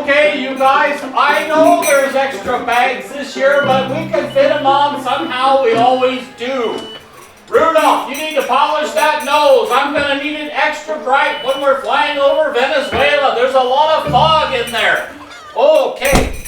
Okay, you guys, I know there's extra bags this year, but we can fit them on somehow. We always do. Rudolph, you need to polish that nose. I'm going to need it extra bright when we're flying over Venezuela. There's a lot of fog in there. Okay.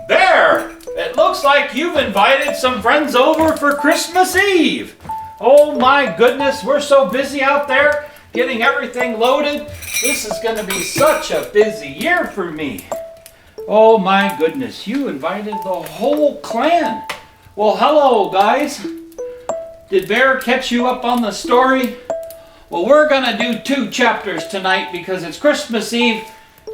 There. It looks like you've invited some friends over for Christmas Eve. Oh my goodness, we're so busy out there getting everything loaded. This is going to be such a busy year for me. Oh my goodness, you invited the whole clan. Well, hello guys. Did Bear catch you up on the story? Well, we're going to do 2 chapters tonight because it's Christmas Eve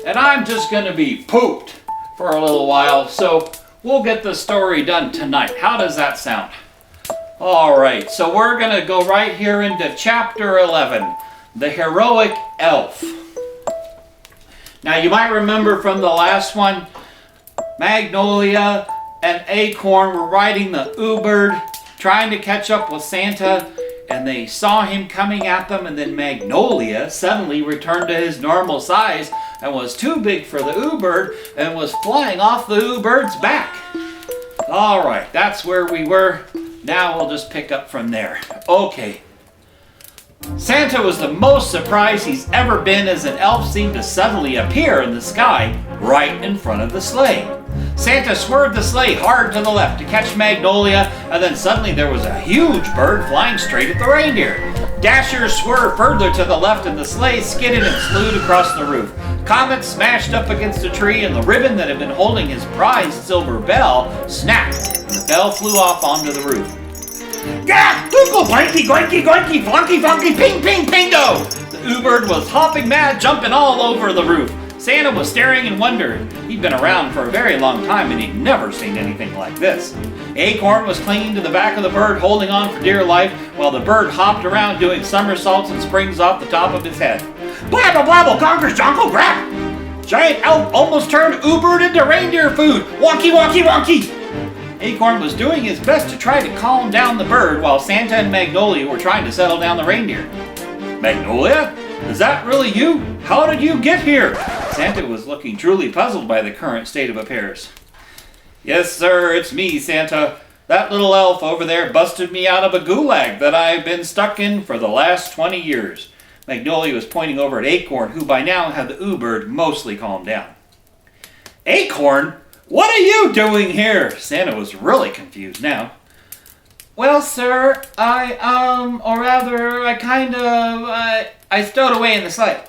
and I'm just going to be pooped for a little while. So we'll get the story done tonight. How does that sound? All right, so we're going to go right here into chapter 11, The Heroic Elf. Now you might remember from the last one, Magnolia and Acorn were riding the Ooberg, trying to catch up with Santa, and they saw him coming at them, and then Magnolia suddenly returned to his normal size and was too big for the Ooberg and was flying off the Ooberg's back. All right, that's where we were. Now we'll just pick up from there. Okay. Santa was the most surprised he's ever been as an elf seemed to suddenly appear in the sky right in front of the sleigh. Santa swerved the sleigh hard to the left to catch Magnolia, and then suddenly there was a huge bird flying straight at the reindeer. Dasher swerved further to the left and the sleigh skidded and slewed across the roof. Comet smashed up against a tree and the ribbon that had been holding his prized silver bell snapped and the bell flew off onto the roof. Gah! Google, blanky, goinky, goinky, flunky, funky, ping, ping, pingo! The Ooberg was hopping mad, jumping all over the roof. Santa was staring in wonder. He'd been around for a very long time and he'd never seen anything like this. Acorn was clinging to the back of the bird, holding on for dear life, while the bird hopped around doing somersaults and springs off the top of his head. Blabble, blabble, conquers, jongle, grab! Giant elf almost turned Ooberg into reindeer food. Wonky, wonky, wonky! Acorn was doing his best to try to calm down the bird while Santa and Magnolia were trying to settle down the reindeer. Magnolia? Is that really you? How did you get here? Santa was looking truly puzzled by the current state of affairs. Yes, sir, it's me, Santa. That little elf over there busted me out of a gulag that I've been stuck in for the last 20 years. Magnolia was pointing over at Acorn, who by now had the Ooberg mostly calmed down. Acorn? What are you doing here? Santa was really confused now. Well, sir, I stowed away in the sleigh.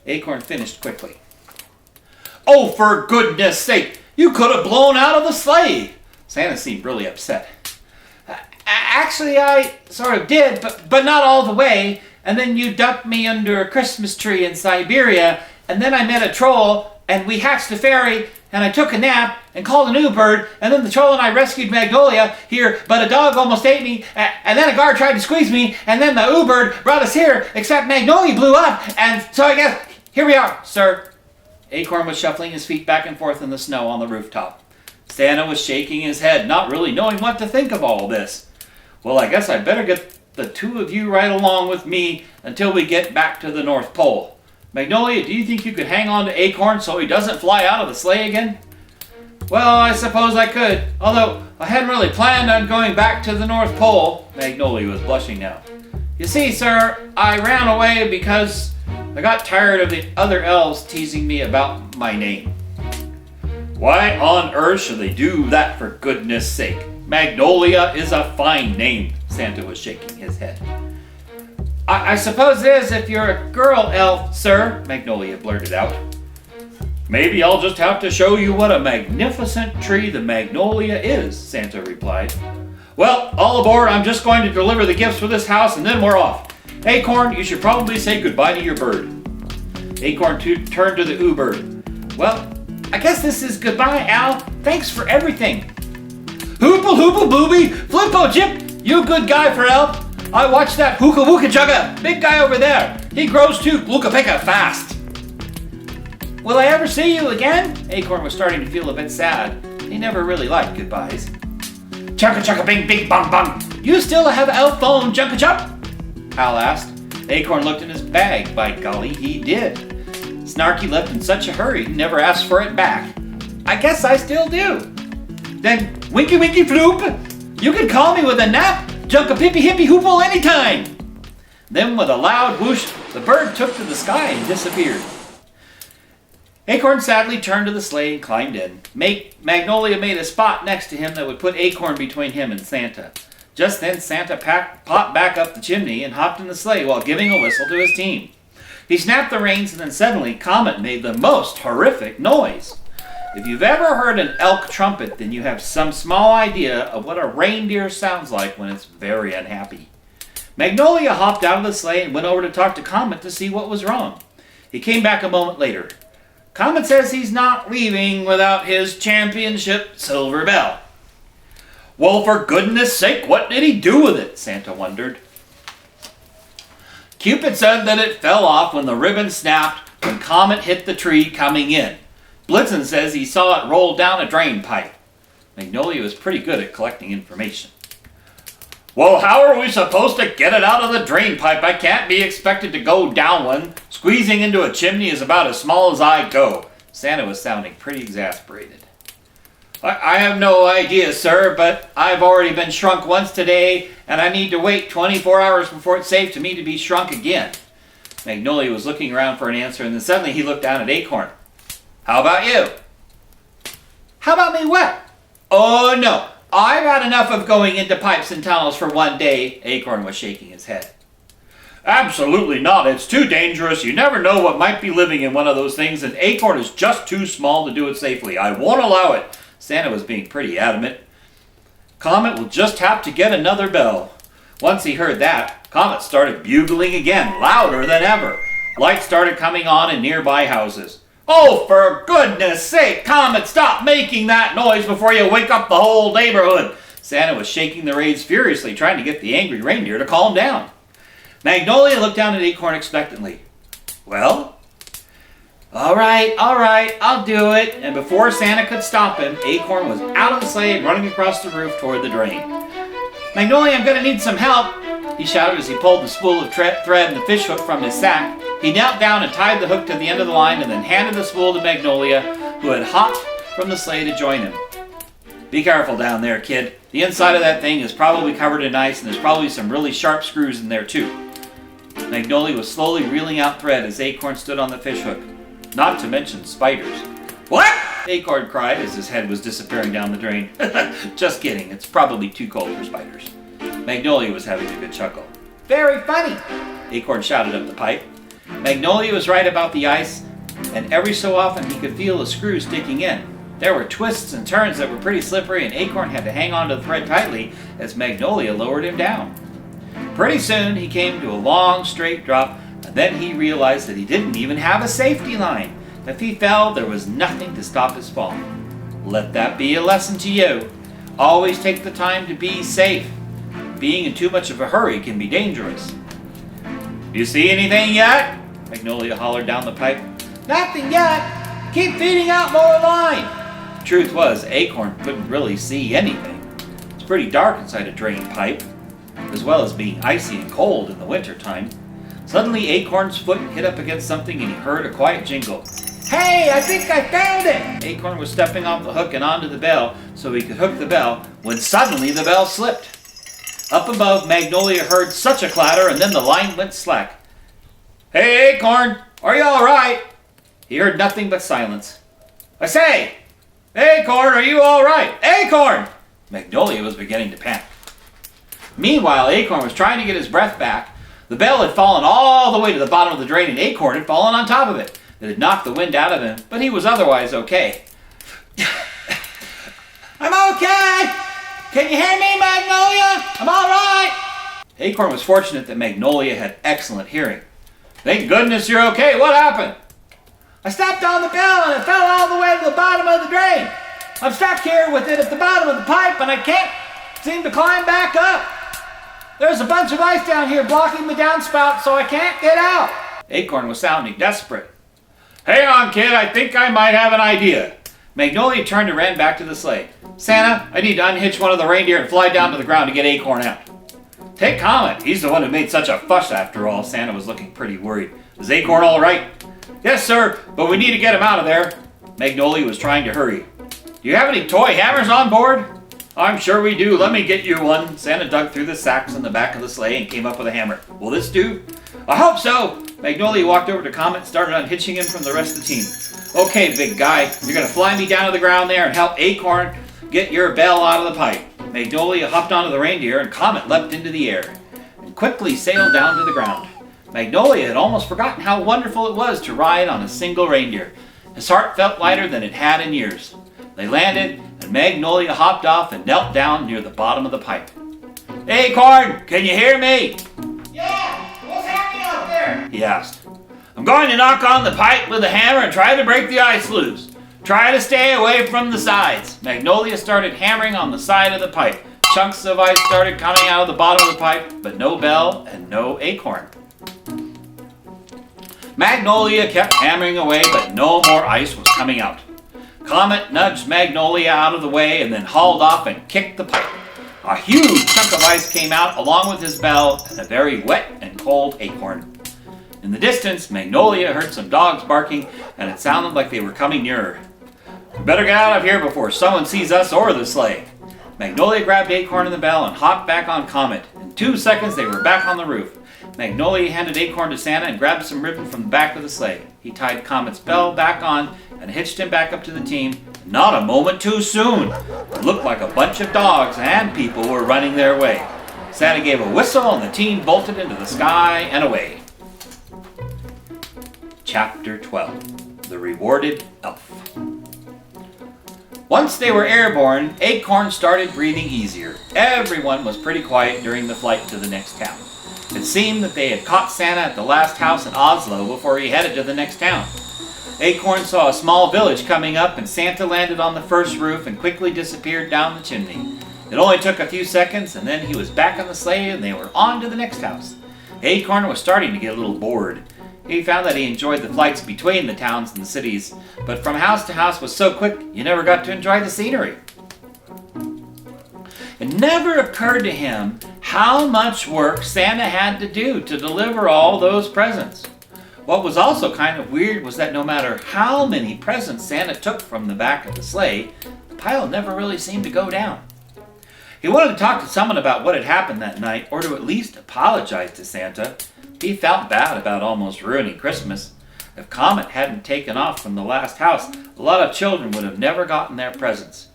Acorn finished quickly. Oh, for goodness sake, you could have blown out of the sleigh. Santa seemed really upset. Actually, I sort of did, but not all the way. And then you dumped me under a Christmas tree in Siberia, and then I met a troll, and we hatched a fairy, and I took a nap and called an Ooberg, and then the troll and I rescued Magnolia here, but a dog almost ate me, and then a guard tried to squeeze me, and then the Ooberg brought us here, except Magnolia blew up, and so I guess here we are, sir. Acorn was shuffling his feet back and forth in the snow on the rooftop. Santa was shaking his head, not really knowing what to think of all this. Well, I guess I'd better get the 2 of you right along with me until we get back to the North Pole. Magnolia, do you think you could hang on to Acorn so he doesn't fly out of the sleigh again? Well, I suppose I could, although I hadn't really planned on going back to the North Pole. Magnolia was blushing now. You see, sir, I ran away because I got tired of the other elves teasing me about my name. Why on earth should they do that, for goodness sake? Magnolia is a fine name. Santa was shaking his head. I suppose it is if you're a girl elf, sir, Magnolia blurted out. Maybe I'll just have to show you what a magnificent tree the magnolia is, Santa replied. Well, all aboard, I'm just going to deliver the gifts for this house and then we're off. Acorn, you should probably say goodbye to your bird. Acorn turned to the Ooberg. Well, I guess this is goodbye, Al. Thanks for everything. Hoople hoople booby, flippo jip, you good guy for elf. I watched that hooka wooka jugga, big guy over there. He grows too looka picka fast. Will I ever see you again? Acorn was starting to feel a bit sad. He never really liked goodbyes. Chugga chugga bing bing bong bong. You still have elf phone, junka chup? Al asked. Acorn looked in his bag. By golly, he did. Snarky left in such a hurry he never asked for it back. I guess I still do. Then, winky winky floop, you can call me with a nap, junk a pippy hippy hoople anytime. Then with a loud whoosh, the bird took to the sky and disappeared. Acorn sadly turned to the sleigh and climbed in. Magnolia made a spot next to him that would put Acorn between him and Santa. Just then Santa popped back up the chimney and hopped in the sleigh while giving a whistle to his team. He snapped the reins and then suddenly Comet made the most horrific noise. If you've ever heard an elk trumpet, then you have some small idea of what a reindeer sounds like when it's very unhappy. Magnolia hopped out of the sleigh and went over to talk to Comet to see what was wrong. He came back a moment later. Comet says he's not leaving without his championship silver bell. Well, for goodness sake, what did he do with it? Santa wondered. Cupid said that it fell off when the ribbon snapped when Comet hit the tree coming in. Blitzen says he saw it roll down a drain pipe. Magnolia was pretty good at collecting information. Well, how are we supposed to get it out of the drain pipe? I can't be expected to go down one. Squeezing into a chimney is about as small as I go. Santa was sounding pretty exasperated. I have no idea, sir, but I've already been shrunk once today, and I need to wait 24 hours before it's safe to me to be shrunk again. Magnolia was looking around for an answer, and then suddenly he looked down at Acorn. How about you? How about me what? Oh, no. I've had enough of going into pipes and tunnels for one day. Acorn was shaking his head. Absolutely not. It's too dangerous. You never know what might be living in one of those things, and Acorn is just too small to do it safely. I won't allow it. Santa was being pretty adamant. Comet will just have to get another bell. Once he heard that, Comet started bugling again, louder than ever. Lights started coming on in nearby houses. Oh, for goodness sake, Comet, stop making that noise before you wake up the whole neighborhood. Santa was shaking the reins furiously, trying to get the angry reindeer to calm down. Magnolia looked down at Acorn expectantly. Well? All right, I'll do it. And before Santa could stop him, Acorn was out of the sleigh and running across the roof toward the drain. Magnolia, I'm going to need some help, he shouted as he pulled the spool of thread and the fish hook from his sack. He knelt down and tied the hook to the end of the line and then handed the spool to Magnolia, who had hopped from the sleigh to join him. Be careful down there, kid. The inside of that thing is probably covered in ice and there's probably some really sharp screws in there too. Magnolia was slowly reeling out thread as Acorn stood on the fish hook. Not to mention spiders. What? Acorn cried as his head was disappearing down the drain. Just kidding, it's probably too cold for spiders. Magnolia was having a good chuckle. Very funny, Acorn shouted up the pipe. Magnolia was right about the ice, and every so often he could feel the screws sticking in. There were twists and turns that were pretty slippery, and Acorn had to hang on to the thread tightly as Magnolia lowered him down. Pretty soon he came to a long straight drop, and then he realized that he didn't even have a safety line. If he fell, there was nothing to stop his fall. Let that be a lesson to you. Always take the time to be safe. Being in too much of a hurry can be dangerous. You see anything yet? Magnolia hollered down the pipe. Nothing yet. Keep feeding out more line. The truth was, Acorn couldn't really see anything. It's pretty dark inside a drain pipe, as well as being icy and cold in the wintertime. Suddenly, Acorn's foot hit up against something and he heard a quiet jingle. Hey, I think I found it! Acorn was stepping off the hook and onto the bell so he could hook the bell when suddenly the bell slipped. Up above, Magnolia heard such a clatter and then the line went slack. Hey, Acorn, are you all right? He heard nothing but silence. I say, Acorn, are you all right? Acorn! Magnolia was beginning to panic. Meanwhile, Acorn was trying to get his breath back. The bell had fallen all the way to the bottom of the drain and Acorn had fallen on top of it. It had knocked the wind out of him, but he was otherwise okay. I'm okay! Can you hear me, Magnolia? I'm all right! Acorn was fortunate that Magnolia had excellent hearing. Thank goodness you're okay. What happened? I stepped on the bell and it fell all the way to the bottom of the drain. I'm stuck here with it at the bottom of the pipe and I can't seem to climb back up. There's a bunch of ice down here blocking the downspout so I can't get out. Acorn was sounding desperate. Hang on, kid. I think I might have an idea. Magnolia turned and ran back to the sleigh. Santa, I need to unhitch one of the reindeer and fly down to the ground to get Acorn out. Take Comet. He's the one who made such a fuss after all. Santa was looking pretty worried. Is Acorn all right? Yes, sir, but we need to get him out of there. Magnolia was trying to hurry. Do you have any toy hammers on board? I'm sure we do. Let me get you one. Santa dug through the sacks in the back of the sleigh and came up with a hammer. Will this do? I hope so. Magnolia walked over to Comet and started unhitching him from the rest of the team. Okay, big guy, you're going to fly me down to the ground there and help Acorn get your bell out of the pipe. Magnolia hopped onto the reindeer and Comet leapt into the air and quickly sailed down to the ground. Magnolia had almost forgotten how wonderful it was to ride on a single reindeer. His heart felt lighter than it had in years. They landed, and Magnolia hopped off and knelt down near the bottom of the pipe. Acorn, can you hear me? Yeah, what's happening out there? He asked. I'm going to knock on the pipe with a hammer and try to break the ice loose. Try to stay away from the sides. Magnolia started hammering on the side of the pipe. Chunks of ice started coming out of the bottom of the pipe, but no bell and no acorn. Magnolia kept hammering away, but no more ice was coming out. Comet nudged Magnolia out of the way and then hauled off and kicked the pipe. A huge chunk of ice came out along with his bell and a very wet and cold acorn. In the distance, Magnolia heard some dogs barking and it sounded like they were coming nearer. We better get out of here before someone sees us or the sleigh. Magnolia grabbed Acorn and the bell and hopped back on Comet. In 2 seconds, they were back on the roof. Magnolia handed Acorn to Santa and grabbed some ribbon from the back of the sleigh. He tied Comet's bell back on and hitched him back up to the team. Not a moment too soon. It looked like a bunch of dogs and people were running their way. Santa gave a whistle and the team bolted into the sky and away. Chapter 12. The Rewarded Elf. Once they were airborne, Acorn started breathing easier. Everyone was pretty quiet during the flight to the next town. It seemed that they had caught Santa at the last house in Oslo before he headed to the next town. Acorn saw a small village coming up and Santa landed on the first roof and quickly disappeared down the chimney. It only took a few seconds and then he was back on the sleigh and they were on to the next house. Acorn was starting to get a little bored. He found that he enjoyed the flights between the towns and the cities, but from house to house was so quick you never got to enjoy the scenery. It never occurred to him how much work Santa had to do to deliver all those presents. What was also kind of weird was that no matter how many presents Santa took from the back of the sleigh, the pile never really seemed to go down. He wanted to talk to someone about what had happened that night, or to at least apologize to Santa. He felt bad about almost ruining Christmas. If Comet hadn't taken off from the last house, a lot of children would have never gotten their presents.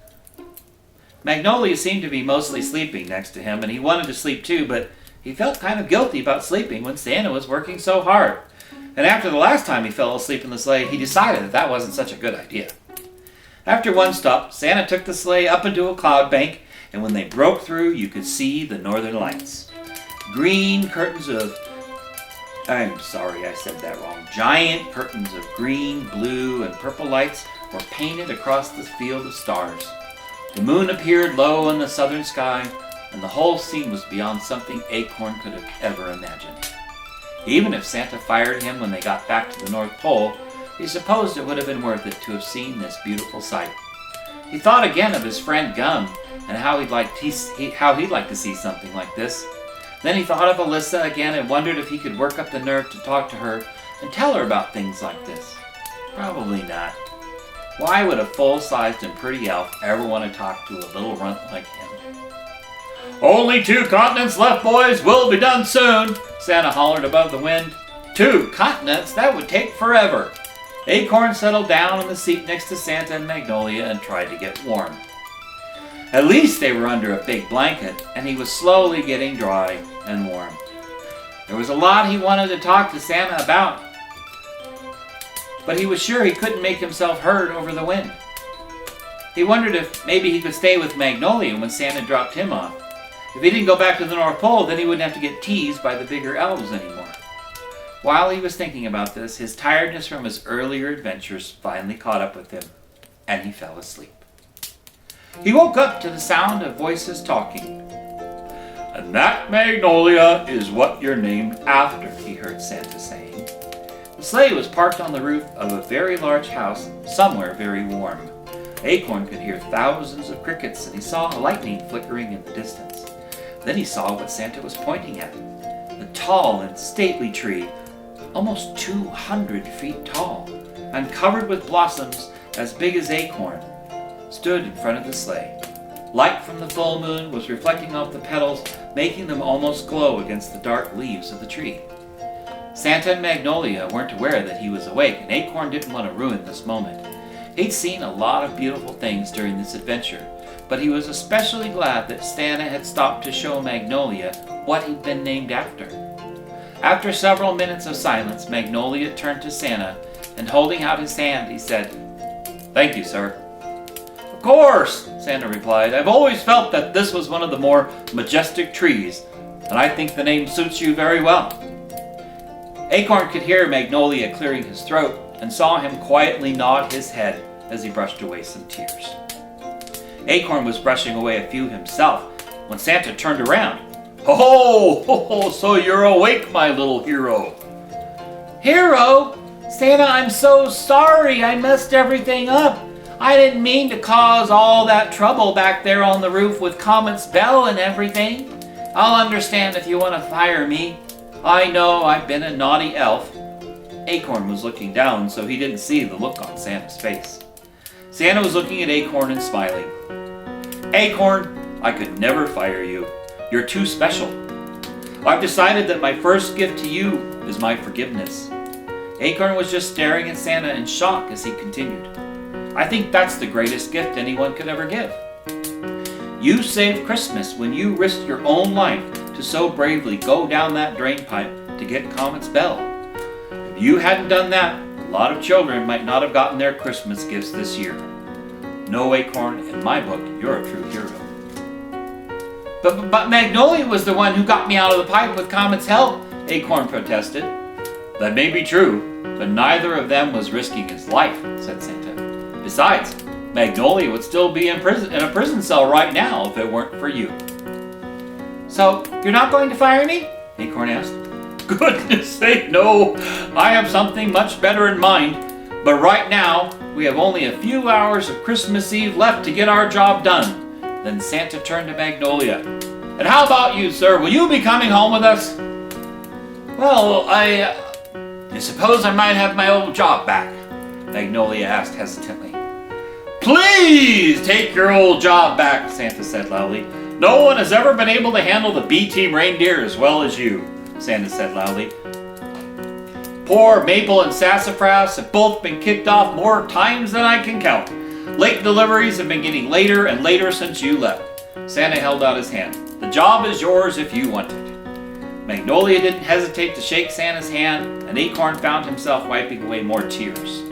Magnolia seemed to be mostly sleeping next to him, and he wanted to sleep too, but he felt kind of guilty about sleeping when Santa was working so hard. And after the last time he fell asleep in the sleigh, he decided that that wasn't such a good idea. After one stop, Santa took the sleigh up into a cloud bank, and when they broke through, you could see the northern lights. Green curtains of... I'm sorry, I said that wrong. Giant curtains of green, blue, and purple lights were painted across the field of stars. The moon appeared low in the southern sky, and the whole scene was beyond something Acorn could have ever imagined. Even if Santa fired him when they got back to the North Pole, he supposed it would have been worth it to have seen this beautiful sight. He thought again of his friend Gum, and how he'd like to see something like this. Then he thought of Alyssa again and wondered if he could work up the nerve to talk to her and tell her about things like this. Probably not. Why would a full-sized and pretty elf ever want to talk to a little runt like him? Only 2 continents left, boys. We'll be done soon, Santa hollered above the wind. 2 continents? That would take forever. Acorn settled down in the seat next to Santa and Magnolia and tried to get warm. At least they were under a big blanket, and he was slowly getting dry and warm. There was a lot he wanted to talk to Santa about, but he was sure he couldn't make himself heard over the wind. He wondered if maybe he could stay with Magnolia when Santa dropped him off. If he didn't go back to the North Pole, then he wouldn't have to get teased by the bigger elves anymore. While he was thinking about this, his tiredness from his earlier adventures finally caught up with him, and he fell asleep. He woke up to the sound of voices talking. And that, Magnolia, is what you're named after, he heard Santa saying. The sleigh was parked on the roof of a very large house, somewhere very warm. Acorn could hear thousands of crickets, and he saw lightning flickering in the distance. Then he saw what Santa was pointing at, a tall and stately tree almost 200 feet tall and covered with blossoms as big as acorn, stood in front of the sleigh. Light from the full moon was reflecting off the petals, making them almost glow against the dark leaves of the tree. Santa and Magnolia weren't aware that he was awake, and Acorn didn't want to ruin this moment. He'd seen a lot of beautiful things during this adventure, but he was especially glad that Santa had stopped to show Magnolia what he'd been named after. After several minutes of silence, Magnolia turned to Santa, and holding out his hand, he said, "Thank you, sir." "Of course," Santa replied. "I've always felt that this was one of the more majestic trees, and I think the name suits you very well." Acorn could hear Magnolia clearing his throat and saw him quietly nod his head as he brushed away some tears. Acorn was brushing away a few himself when Santa turned around. "Oh, so you're awake, my little hero." "Hero? Santa, I'm so sorry. I messed everything up. I didn't mean to cause all that trouble back there on the roof with Comet's bell and everything. I'll understand if you want to fire me. I know I've been a naughty elf." Acorn was looking down, so he didn't see the look on Santa's face. Santa was looking at Acorn and smiling. "Acorn, I could never fire you. You're too special. I've decided that my first gift to you is my forgiveness." Acorn was just staring at Santa in shock as he continued. "I think that's the greatest gift anyone could ever give. You saved Christmas when you risked your own life to so bravely go down that drain pipe to get Comet's bell. If you hadn't done that, a lot of children might not have gotten their Christmas gifts this year. No, Acorn, in my book, you're a true hero." But Magnolia was the one who got me out of the pipe with Comet's help," Acorn protested. "That may be true, but neither of them was risking his life," said Santa. "Besides, Magnolia would still be in a prison cell right now if it weren't for you." "So, you're not going to fire me?" Acorn asked. "Goodness sake, no! I have something much better in mind. But right now, we have only a few hours of Christmas Eve left to get our job done." Then Santa turned to Magnolia. "And how about you, sir? Will you be coming home with us?" "Well, I suppose I might have my old job back," Magnolia asked hesitantly. "Please take your old job back," Santa said loudly. "No one has ever been able to handle the B-Team reindeer as well as you," Santa said loudly. "Poor Maple and Sassafras have both been kicked off more times than I can count. Late deliveries have been getting later and later since you left." Santa held out his hand. "The job is yours if you want it." Magnolia didn't hesitate to shake Santa's hand, and Acorn found himself wiping away more tears.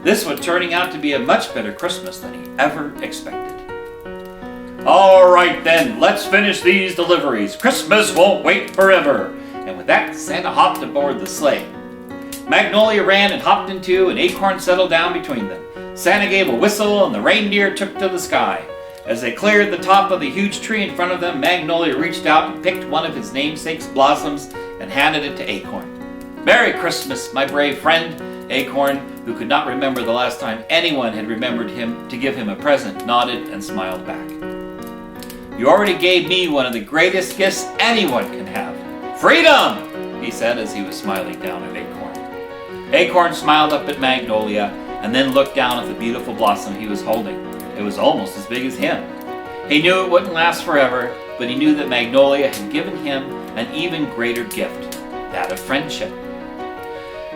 This was turning out to be a much better Christmas than he ever expected. "All right then, let's finish these deliveries. Christmas won't wait forever." And with that, Santa hopped aboard the sleigh. Magnolia ran and hopped into, and Acorn settled down between them. Santa gave a whistle, and the reindeer took to the sky. As they cleared the top of the huge tree in front of them, Magnolia reached out and picked one of his namesake's blossoms and handed it to Acorn. "Merry Christmas, my brave friend." Acorn, who could not remember the last time anyone had remembered him to give him a present, nodded and smiled back. "You already gave me one of the greatest gifts anyone can have. Freedom!" he said as he was smiling down at Acorn. Acorn smiled up at Magnolia and then looked down at the beautiful blossom he was holding. It was almost as big as him. He knew it wouldn't last forever, but he knew that Magnolia had given him an even greater gift, that of friendship.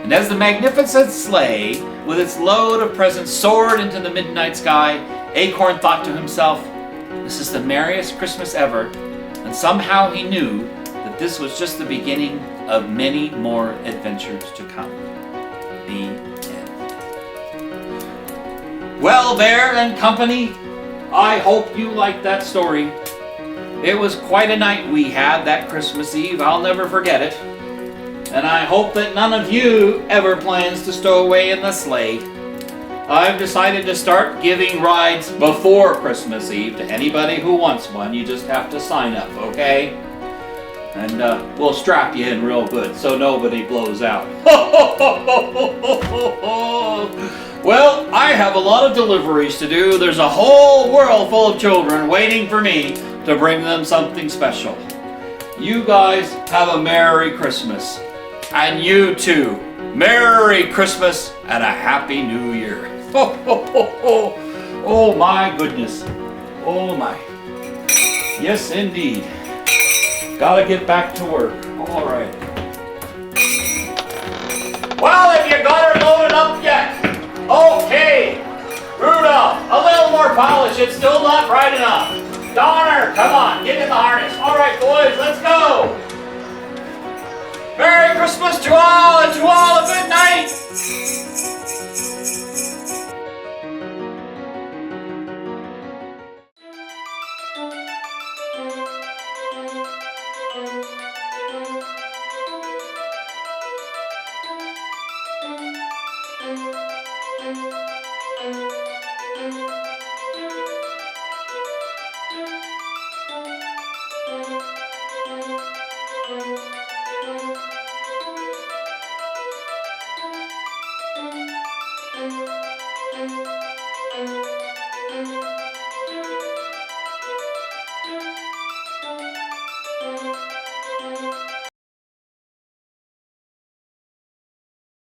And as the magnificent sleigh, with its load of presents, soared into the midnight sky, Acorn thought to himself, "This is the merriest Christmas ever," and somehow he knew that this was just the beginning of many more adventures to come. The end. Well, Bear and company, I hope you liked that story. It was quite a night we had that Christmas Eve. I'll never forget it. And I hope that none of you ever plans to stow away in the sleigh. I've decided to start giving rides before Christmas Eve to anybody who wants one. You just have to sign up, okay? And we'll strap you in real good so nobody blows out. Well, I have a lot of deliveries to do. There's a whole world full of children waiting for me to bring them something special. You guys have a Merry Christmas. And you too. Merry Christmas and a Happy New Year. Ho, ho, ho, ho. Oh my goodness. Oh my. Yes, indeed. Gotta get back to work. All right. Well, have you got her loaded up yet? Okay. Rudolph, a little more polish. It's still not bright enough. Donner, come on, get in the harness. All right, boys, let's go. Merry Christmas to all, and to all a good night.